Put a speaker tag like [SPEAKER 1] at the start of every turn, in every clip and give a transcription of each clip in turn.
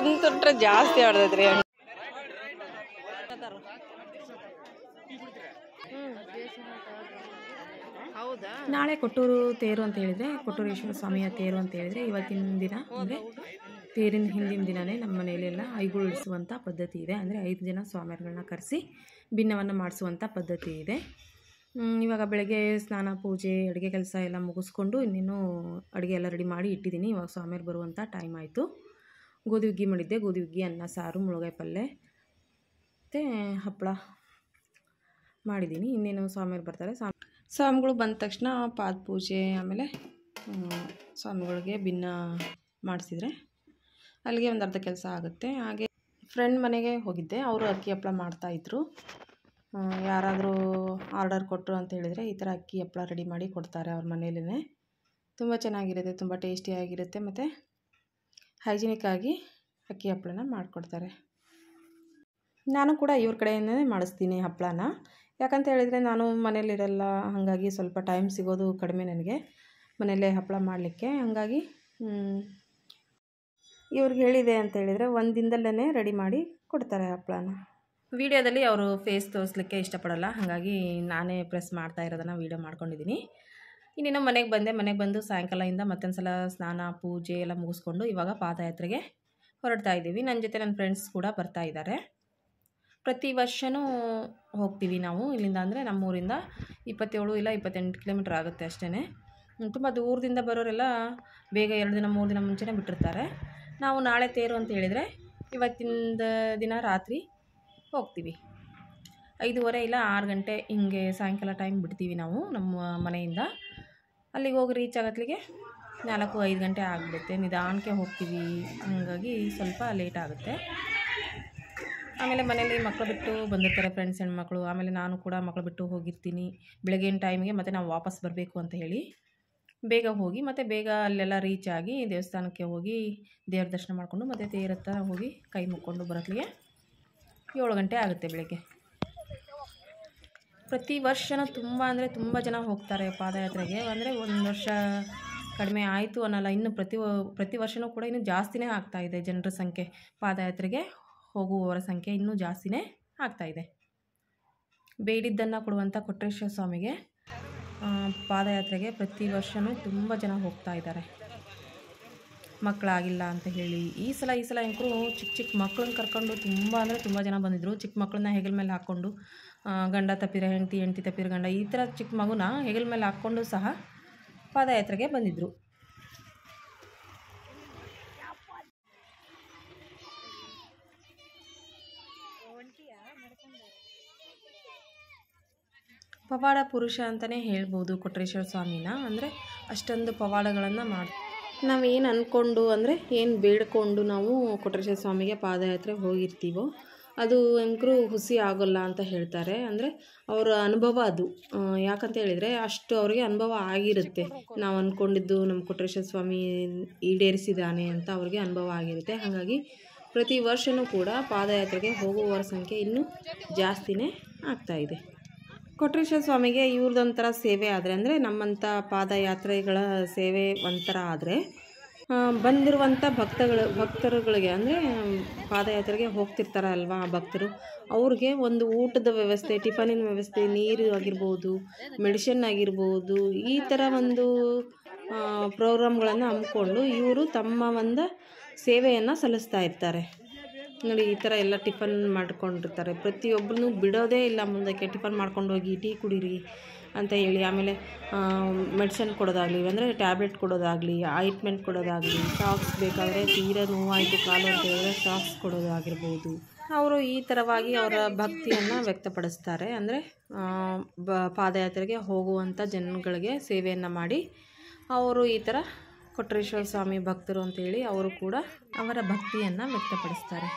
[SPEAKER 1] ಕುಂತ್ರೆ ಜಾಸ್ತಿ ಆಡ್ತೈತ್ರಿ. ಹೌದಾ? ನಾಳೆ ಕೊಟ್ಟೂರು ತೇರು ಅಂತ ಹೇಳಿದರೆ, ಕೊಟ್ಟೂರೇಶ್ವರ ಸ್ವಾಮಿಯ ತೇರು ಅಂತ ಹೇಳಿದರೆ ಇವತ್ತಿನ ದಿನ ಅಂದರೆ ತೇರಿನ ಹಿಂದಿನ ದಿನವೇ ನಮ್ಮ ಮನೆಯಲ್ಲೆಲ್ಲ ಐಗೊಳಿಸುವಂಥ ಪದ್ಧತಿ ಇದೆ. ಅಂದರೆ 5 ಜನ ಸ್ವಾಮಿಯರುಗಳನ್ನ ಕರೆಸಿ ಭಿನ್ನವನ್ನು ಮಾಡಿಸುವಂಥ ಪದ್ಧತಿ ಇದೆ. ಇವಾಗ ಬೆಳಗ್ಗೆ ಸ್ನಾನ ಪೂಜೆ ಅಡುಗೆ ಕೆಲಸ ಎಲ್ಲ ಮುಗಿಸ್ಕೊಂಡು ಇನ್ನೇನು ಅಡುಗೆ ಎಲ್ಲ ರೆಡಿ ಮಾಡಿ ಇಟ್ಟಿದ್ದೀನಿ. ಇವಾಗ ಸ್ವಾಮಿಯರು ಬರುವಂಥ ಟೈಮ್ ಆಯಿತು. ಗೋಧಿ ಹುಗ್ಗಿ ಮಾಡಿದ್ದೆ. ಗೋಧಿ ಹುಗ್ಗಿ, ಅನ್ನ ಸಾರು, ಮುಳುಗಾಯಿ ಪಲ್ಯ ಮತ್ತು ಹಪ್ಪಳ ಮಾಡಿದ್ದೀನಿ. ಇನ್ನೇನು ಸ್ವಾಮಿಯರು ಬರ್ತಾರೆ. ಸ್ವಾಮಿಗಳು ಬಂದ ತಕ್ಷಣ ಪಾದ ಪೂಜೆ, ಆಮೇಲೆ ಸ್ವಾಮಿಗಳಿಗೆ ಭಿನ್ನ ಮಾಡಿಸಿದ್ರೆ ಅಲ್ಲಿಗೆ ಒಂದು ಅರ್ಧ ಕೆಲಸ ಆಗುತ್ತೆ. ಹಾಗೆ ಫ್ರೆಂಡ್ ಮನೆಗೆ ಹೋಗಿದ್ದೆ. ಅವರು ಅಕ್ಕಿ ಹಪ್ಪಳ ಮಾಡ್ತಾಯಿದ್ರು. ಯಾರಾದರೂ ಆರ್ಡರ್ ಕೊಟ್ಟರು ಅಂತ ಹೇಳಿದರೆ ಈ ಥರ ಅಕ್ಕಿ ಹಪ್ಪಳ ರೆಡಿ ಮಾಡಿ ಕೊಡ್ತಾರೆ ಅವ್ರ ಮನೆಯಲ್ಲೇ. ತುಂಬ ಚೆನ್ನಾಗಿರುತ್ತೆ, ತುಂಬ ಟೇಸ್ಟಿಯಾಗಿರುತ್ತೆ ಮತ್ತು ಹೈಜಿನಿಕ್ಕಾಗಿ ಅಕ್ಕಿ ಹಪ್ಪಳನ ಮಾಡಿಕೊಡ್ತಾರೆ. ನಾನು ಕೂಡ ಇವ್ರ ಕಡೆಯಿಂದನೇ ಮಾಡಿಸ್ತೀನಿ ಹಪ್ಪಳನ. ಯಾಕಂತ ಹೇಳಿದರೆ ನಾನು ಮನೇಲಿರಲ್ಲ, ಹಾಗಾಗಿ ಸ್ವಲ್ಪ ಟೈಮ್ ಸಿಗೋದು ಕಡಿಮೆ ನನಗೆ ಮನೆಯಲ್ಲೇ ಹಪ್ಪಳ ಮಾಡಲಿಕ್ಕೆ. ಹಾಗಾಗಿ ಇವ್ರಿಗೆ ಹೇಳಿದೆ ಅಂತ ಹೇಳಿದರೆ ಒಂದು ದಿನದಲ್ಲೇ ರೆಡಿ ಮಾಡಿ ಕೊಡ್ತಾರೆ ಹಪ್ಪಳನ. ವಿಡಿಯೋದಲ್ಲಿ ಅವರು ಫೇಸ್ ತೋರಿಸ್ಲಿಕ್ಕೆ ಇಷ್ಟಪಡಲ್ಲ, ಹಾಗಾಗಿ ನಾನೇ ಪ್ರೆಸ್ ಮಾಡ್ತಾ ಇರೋದನ್ನು ವೀಡಿಯೋ ಮಾಡ್ಕೊಂಡಿದ್ದೀನಿ. ಇನ್ನೇನು ಮನೆಗೆ ಬಂದೆ. ಮನೆಗೆ ಬಂದು ಸಾಯಂಕಾಲದಿಂದ ಮತ್ತೊಂದು ಸಲ ಸ್ನಾನ ಪೂಜೆ ಎಲ್ಲ ಮುಗಿಸ್ಕೊಂಡು ಇವಾಗ ಪಾದಯಾತ್ರೆಗೆ ಹೊರಡ್ತಾ ಇದ್ದೀವಿ. ನನ್ನ ಜೊತೆ ನನ್ನ ಫ್ರೆಂಡ್ಸ್ ಕೂಡ ಬರ್ತಾ ಇದ್ದಾರೆ. ಪ್ರತಿ ವರ್ಷವೂ ಹೋಗ್ತೀವಿ ನಾವು ಇಲ್ಲಿಂದ. ಅಂದರೆ ನಮ್ಮೂರಿಂದ 27 ಇಲ್ಲ 28 ಕಿಲೋಮೀಟ್ರ್ ಆಗುತ್ತೆ ಅಷ್ಟೇ. ತುಂಬ ದೂರದಿಂದ ಬರೋರೆಲ್ಲ ಬೇಗ 2 ದಿನ 3 ದಿನ ಮುಂಚೆನೇ ಬಿಟ್ಟಿರ್ತಾರೆ. ನಾವು ನಾಳೆ ತೇರು ಅಂತ ಹೇಳಿದರೆ ಇವತ್ತಿನ ದಿನ ರಾತ್ರಿ ಹೋಗ್ತೀವಿ. 5:30 ಇಲ್ಲ 6 ಗಂಟೆ ಹಿಂಗೆ ಸಾಯಂಕಾಲ ಟೈಮ್ ಬಿಡ್ತೀವಿ ನಾವು ನಮ್ಮ ಮನೆಯಿಂದ. ಅಲ್ಲಿಗೆ ಹೋಗಿ ರೀಚ್ ಆಗೋತ್ಲಿಗೆ 4-5 ಗಂಟೆ ಆಗಿಬಿಡುತ್ತೆ. ನಿಧಾನಕ್ಕೆ ಹೋಗ್ತೀವಿ, ಹಾಗಾಗಿ ಸ್ವಲ್ಪ ಲೇಟ್ ಆಗುತ್ತೆ. ಆಮೇಲೆ ಮನೇಲಿ ಮಕ್ಕಳು ಬಿಟ್ಟು ಬಂದಿರ್ತಾರೆ, ಫ್ರೆಂಡ್ಸ್ ಹೆಣ್ಮಕ್ಳು. ಆಮೇಲೆ ನಾನು ಕೂಡ ಮಕ್ಕಳು ಬಿಟ್ಟು ಹೋಗಿರ್ತೀನಿ ಬೆಳಗಿನ ಟೈಮಿಗೆ. ಮತ್ತು ನಾವು ವಾಪಸ್ ಬರಬೇಕು ಅಂತ ಹೇಳಿ ಬೇಗ ಹೋಗಿ ಮತ್ತು ಬೇಗ ಅಲ್ಲೆಲ್ಲ ರೀಚ್ ಆಗಿ ದೇವಸ್ಥಾನಕ್ಕೆ ಹೋಗಿ ದೇವ್ರ ದರ್ಶನ ಮಾಡಿಕೊಂಡು ಮತ್ತು ತೇರ ಹತ್ರ ಹೋಗಿ ಕೈ ಮುಕ್ಕೊಂಡು ಬರೋತ್ಲಿಗೆ 7 ಗಂಟೆ ಆಗುತ್ತೆ ಬೆಳಗ್ಗೆ. ಪ್ರತಿ ವರ್ಷವೂ ತುಂಬ ಅಂದರೆ ತುಂಬ ಜನ ಹೋಗ್ತಾರೆ ಪಾದಯಾತ್ರೆಗೆ. ಅಂದರೆ ಒಂದು ವರ್ಷ ಕಡಿಮೆ ಆಯಿತು ಅನ್ನೋಲ್ಲ, ಇನ್ನು ಪ್ರತಿ ವರ್ಷವೂ ಕೂಡ ಇನ್ನೂ ಜಾಸ್ತಿನೇ ಆಗ್ತಾಯಿದೆ ಜನರ ಸಂಖ್ಯೆ. ಪಾದಯಾತ್ರೆಗೆ ಹೋಗುವವರ ಸಂಖ್ಯೆ ಇನ್ನೂ ಜಾಸ್ತಿನೇ ಆಗ್ತಾಯಿದೆ. ಬೇಡಿದ್ದನ್ನು ಕೊಡುವಂಥ ಕೊಟ್ರೇಶ್ವರ ಸ್ವಾಮಿಗೆ ಪಾದಯಾತ್ರೆಗೆ ಪ್ರತಿ ವರ್ಷವೂ ತುಂಬ ಜನ ಹೋಗ್ತಾ ಇದ್ದಾರೆ, ಮಕ್ಕಳಾಗಿಲ್ಲ ಅಂತ ಹೇಳಿ. ಈ ಸಲ ಅಂಕರು ಚಿಕ್ಕ ಮಕ್ಕಳನ್ನ ಕರ್ಕೊಂಡು ತುಂಬ ಅಂದರೆ ತುಂಬ ಜನ ಬಂದಿದ್ದರು. ಚಿಕ್ಕ ಮಕ್ಕಳನ್ನ ಹೆಗಲ ಮೇಲೆ ಹಾಕ್ಕೊಂಡು, ಗಂಡ ತಪ್ಪಿರೋ ಹೆಂಡತಿ ತಪ್ಪಿರೋ ಗಂಡ, ಈ ಥರ ಚಿಕ್ಕ ಮಗುನ ಹೆಗಲ ಮೇಲೆ ಹಾಕ್ಕೊಂಡು ಸಹ ಪಾದಯಾತ್ರೆಗೆ ಬಂದಿದ್ದರು. ಪವಾಡ ಪುರುಷ ಅಂತಲೇ ಹೇಳ್ಬೋದು ಕೊಟ್ರೇಶ್ವರ ಸ್ವಾಮಿನ. ಅಂದರೆ ಅಷ್ಟೊಂದು ಪವಾಡಗಳನ್ನು ನಾವೇನು ಅಂದ್ಕೊಂಡು ಅಂದರೆ ಏನು ಬೇಡಿಕೊಂಡು ನಾವು ಕೊಟ್ರೇಶ್ವರ ಸ್ವಾಮಿಗೆ ಪಾದಯಾತ್ರೆ ಹೋಗಿರ್ತೀವೋ ಅದು ಅಂಕರು ಹುಸಿ ಆಗೋಲ್ಲ ಅಂತ ಹೇಳ್ತಾರೆ. ಅಂದರೆ ಅವರ ಅನುಭವ ಅದು. ಯಾಕಂತ ಹೇಳಿದರೆ ಅಷ್ಟು ಅವರಿಗೆ ಅನುಭವ ಆಗಿರುತ್ತೆ. ನಾವು ಅಂದ್ಕೊಂಡಿದ್ದು ನಮ್ಮ ಕೊಟ್ರೇಶ್ವರ ಸ್ವಾಮಿ ಈಡೇರಿಸಿದ್ದಾನೆ ಅಂತ ಅವ್ರಿಗೆ ಅನುಭವ ಆಗಿರುತ್ತೆ. ಹಾಗಾಗಿ ಪ್ರತಿ ವರ್ಷವೂ ಕೂಡ ಪಾದಯಾತ್ರೆಗೆ ಹೋಗುವವರ ಸಂಖ್ಯೆ ಇನ್ನೂ ಜಾಸ್ತಿನೇ ಆಗ್ತಾಯಿದೆ. ಕೊಟ್ರೇಶ್ವರ ಸ್ವಾಮಿಗೆ ಇವ್ರದ್ದೊಂಥರ ಸೇವೆ ಆದರೆ, ನಮ್ಮಂಥ ಪಾದಯಾತ್ರೆಗಳ ಸೇವೆ ಒಂಥರ ಆದರೆ, ಬಂದಿರುವಂಥ ಭಕ್ತರುಗಳಿಗೆ ಅಂದರೆ ಪಾದಯಾತ್ರೆಗೆ ಹೋಗ್ತಿರ್ತಾರಲ್ವ ಭಕ್ತರು, ಅವ್ರಿಗೆ ಒಂದು ಊಟದ ವ್ಯವಸ್ಥೆ, ಟಿಫನಿನ ವ್ಯವಸ್ಥೆ, ನೀರು ಆಗಿರ್ಬೋದು, ಮೆಡಿಸಿನ್ ಆಗಿರ್ಬೋದು, ಈ ಥರ ಒಂದು ಪ್ರೋಗ್ರಾಮ್ಗಳನ್ನು ಹಮ್ಮಿಕೊಂಡು ಇವರು ತಮ್ಮ ಒಂದು ಸೇವೆಯನ್ನು ಸಲ್ಲಿಸ್ತಾ ಇರ್ತಾರೆ. ನೋಡಿ, ಈ ಥರ ಎಲ್ಲ ಟಿಫನ್ ಮಾಡ್ಕೊಂಡಿರ್ತಾರೆ. ಪ್ರತಿಯೊಬ್ಬರೂ ಬಿಡೋದೇ ಇಲ್ಲ ಮುಂದಕ್ಕೆ. ಟಿಫನ್ ಮಾಡ್ಕೊಂಡು ಹೋಗಿ ಟೀ ಕುಡೀರಿ ಅಂತ ಹೇಳಿ, ಆಮೇಲೆ ಮೆಡಿಸಿನ್ ಕೊಡೋದಾಗಲಿ, ಅಂದರೆ ಟ್ಯಾಬ್ಲೆಟ್ ಕೊಡೋದಾಗಲಿ, ಆಯಿಂಟ್ಮೆಂಟ್ ಕೊಡೋದಾಗಲಿ, ಸಾಕ್ಸ್ ಬೇಕಾದರೆ ತೀರಾ ನೋವಾಯಿತು ಕಾಲು ಅಂತ ಹೇಳಿದ್ರೆ ಸಾಕ್ಸ್ ಕೊಡೋದಾಗಿರ್ಬೋದು. ಅವರು ಈ ಥರವಾಗಿ ಅವರ ಭಕ್ತಿಯನ್ನು ವ್ಯಕ್ತಪಡಿಸ್ತಾರೆ. ಅಂದರೆ ಪಾದಯಾತ್ರೆಗೆ ಹೋಗುವಂಥ ಜನಗಳಿಗೆ ಸೇವೆಯನ್ನು ಮಾಡಿ ಅವರು ಈ ಥರ ಕೊಟ್ರೇಶ್ವರ ಸ್ವಾಮಿ ಭಕ್ತರು ಅಂತೇಳಿ ಅವರು ಕೂಡ ಅವರ ಭಕ್ತಿಯನ್ನು ವ್ಯಕ್ತಪಡಿಸ್ತಾರೆ.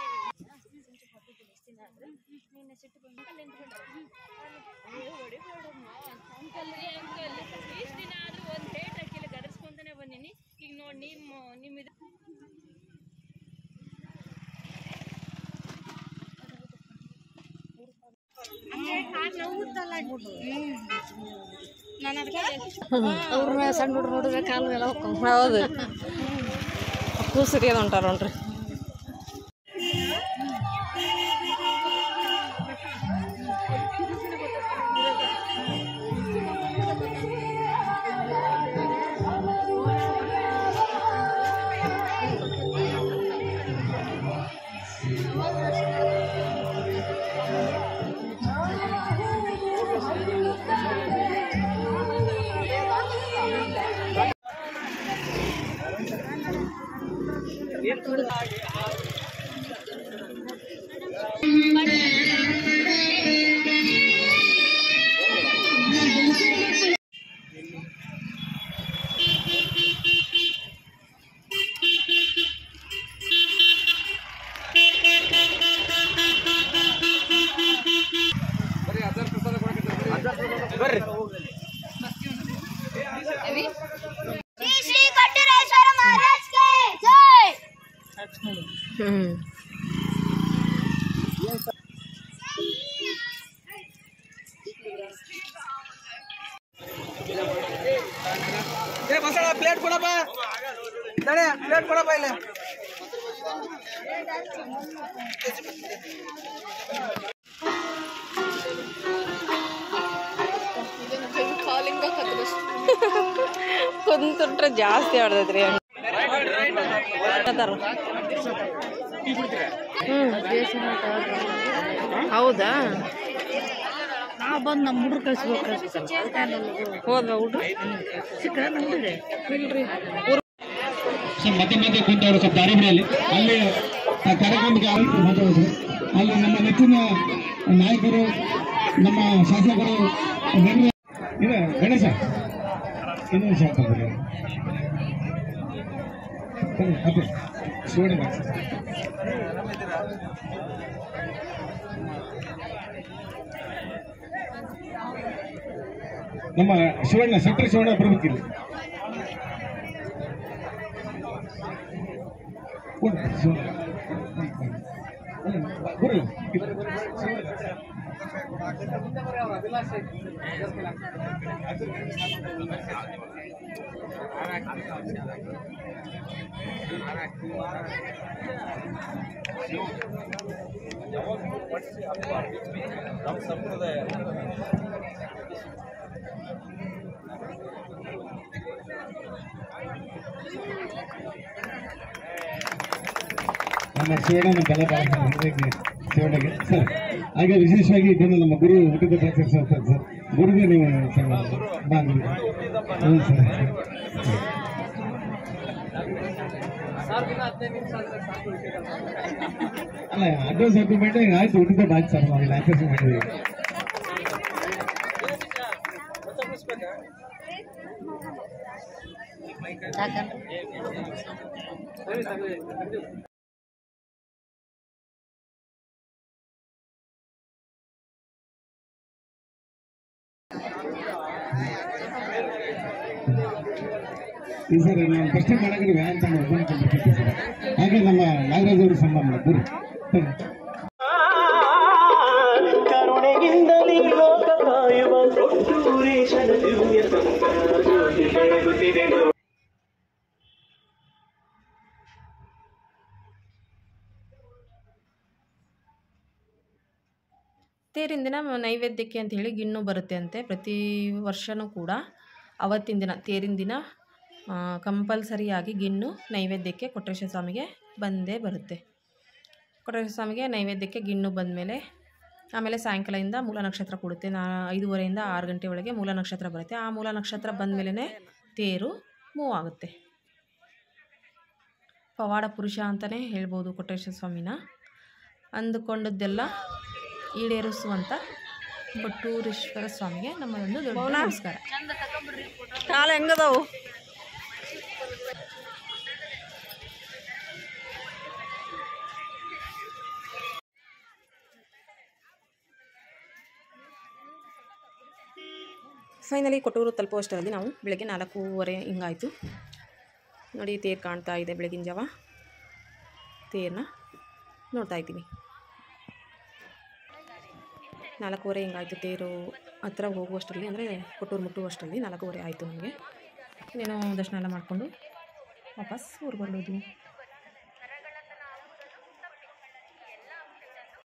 [SPEAKER 2] ಸಣ್ಣ ಹುಡುಗರು ನೋಡಿದ್ರೆ ಕಾಲು ಎಲ್ಲ
[SPEAKER 1] ಹೌದು, ಕೂಸರಿ ಅದು ಹೊಂಟಾರ ನೋಡ್ರಿ.
[SPEAKER 3] श्री कट्टरेश्वर महाराज के जय।
[SPEAKER 4] प्लेट ಕೊಡಪ್ಪ ತಡೆ ಪ್ಲೇಟ್ ಕೊಡಪ್ಪ ಇಲ್ಲಿ
[SPEAKER 1] ಕುಂತ್ರೆ ಜಾಸ್ತಿ ಆಡ್ತೈತ್ರಿ ಹೌದಾ
[SPEAKER 2] ನಾವು ಬಂದು ನಮ್ಮ ಹುಡುಗರು ಕಳಿಸ್ಬೇಕು
[SPEAKER 1] ಹೋದ್ವಾ ಹುಡ್ರು
[SPEAKER 2] ಸಿಕ್ಕರೆ ನೋಡಿದೆ
[SPEAKER 1] ಇಲ್ರಿ
[SPEAKER 5] ಮಧ್ಯೆ ಮಧ್ಯೆ ಕುಂತವರು ಸ್ವಲ್ಪ ದಾರಿ ಬಿಡಲಿ ಅಲ್ಲಿ ಕಾರ್ಯಕ್ರಮಕ್ಕೆ ಮಾತಾಡೋದು ಅಲ್ಲಿ ನಮ್ಮ ನೆಚ್ಚಿನ ನಾಯಕರು ನಮ್ಮ ಶಾಸಕರು ಇದೆ ಗಣೇಶ ಇನ್ನೊಂದು ಶಾಪ ಅದೇ ಶಿವಣ್ಣ ನಮ್ಮ ಶಿವಣ್ಣ ಸೆಕ್ಟರ್ ಶಿವಣ್ಣ ಬರ್ಬೇಕಿಲ್ಲ ನಮ್ಮ ಶಿವಣ್ಣನ ಬಲ ಶಿವಣ್ಣಗೆ ಸರ್ ಹಾಗೆ ವಿಶೇಷವಾಗಿ ಇದನ್ನು ನಮ್ಮ ಗುರು ಹುಟ್ಟಿದ ಆಚರಿಸ್ತಾರೆ ಸರ್ ಗುರುಗೆ ನೀವು ಹೌದು ಸರ್ ಅಲ್ಲ ಅಡ್ವಾನ್ಸ್ ಅಗ್ರಿಮೆಂಟ್ ಆಯ್ತು ಹುಟ್ಟಿದ ಆಯ್ತು ಸರ್ ನಾವು ಆಚರಿಸಿ ಮಾಡಿದ್ದೀವಿ ಈ ಸರ್ ನಾವು ಪ್ರಶ್ನೆ ಮಾಡಕ್ಕೆ ವ್ಯಾನ್ ಅಂತ ಸರ್ ಹಾಗೆ ನಮ್ಮ ನಾಗರಾಜ್ ಅವರು ಸಂಬಂಧ ಗುರು
[SPEAKER 6] ಕರುಣೆಯಿಂದಲೇ ಲೋಕ ಕಾಯುವ ಕೊಟ್ಟೂರೇಶನ ದಿವ್ಯ ಸಂಸಾರ ಜ್ಯೋತಿ ಬೆಳಗುತ್ತಿದೆ.
[SPEAKER 1] ತೇರಿನ ದಿನ ನೈವೇದ್ಯಕ್ಕೆ ಅಂತ ಹೇಳಿ ಗಿಣ್ಣು ಬರುತ್ತೆ ಅಂತೆ ಪ್ರತಿ ವರ್ಷವೂ ಕೂಡ ಅವತ್ತಿನ ದಿನ ತೇರಿನ ದಿನ ಕಂಪಲ್ಸರಿಯಾಗಿ ಗಿಣ್ಣು ನೈವೇದ್ಯಕ್ಕೆ ಕೊಟ್ರೇಶ್ವರ ಸ್ವಾಮಿಗೆ ಬಂದೇ ಬರುತ್ತೆ. ಕೊಟ್ರೇಶ್ವರ ಸ್ವಾಮಿಗೆ ನೈವೇದ್ಯಕ್ಕೆ ಗಿಣ್ಣು ಬಂದಮೇಲೆ ಆಮೇಲೆ ಸಾಯಂಕಾಲದಿಂದ ಮೂಲ ನಕ್ಷತ್ರ ಕೊಡುತ್ತೆ. 5:30 6 ಗಂಟೆ ಒಳಗೆ ಮೂಲ ನಕ್ಷತ್ರ ಬರುತ್ತೆ. ಆ ಮೂಲ ನಕ್ಷತ್ರ ಬಂದ ಮೇಲೇ ತೇರು ಮೂವ್ ಆಗುತ್ತೆ. ಪವಾಡ ಪುರುಷ ಅಂತಲೇ ಹೇಳ್ಬೋದು ಕೊಟ್ರೇಶ್ವರ ಸ್ವಾಮಿನ. ಅಂದುಕೊಂಡದ್ದೆಲ್ಲ ಈಡೇರಿಸುವಂಥ ಕೊಟ್ಟೂರೇಶ್ವರ ಸ್ವಾಮಿಗೆ ನಮ್ಮ ಒಂದು ದೊಡ್ಡ ನಮಸ್ಕಾರ. ಕಾಲು ಹೆಂಗದವು ಫೈನಲಿ ಕೊಟ್ಟೂರು ತಲುಪುವಷ್ಟರಲ್ಲಿ ನಾವು ಬೆಳಗ್ಗೆ 4:30 ಹಿಂಗಾಯಿತು ನೋಡಿ. ತೇರು ಕಾಣ್ತಾ ಇದೆ. ಬೆಳಗಿನ ಜಾವ ತೇರನ್ನ ನೋಡ್ತಾ ಇದ್ದೀನಿ. 4:30 ಹಿಂಗಾಯಿತು. ತೇರು ಹತ್ರ ಹೋಗುವಷ್ಟರಲ್ಲಿ ಅಂದರೆ ಕೊಟ್ಟೂರು ಮುಟ್ಟುವಷ್ಟರಲ್ಲಿ 4:30 ಆಯಿತು. ನಮಗೆ ಇನ್ನೇನು ದರ್ಶನ ಎಲ್ಲ ಮಾಡಿಕೊಂಡು ವಾಪಸ್ ಊರಿಗೆ ಹೊರಡೋದು.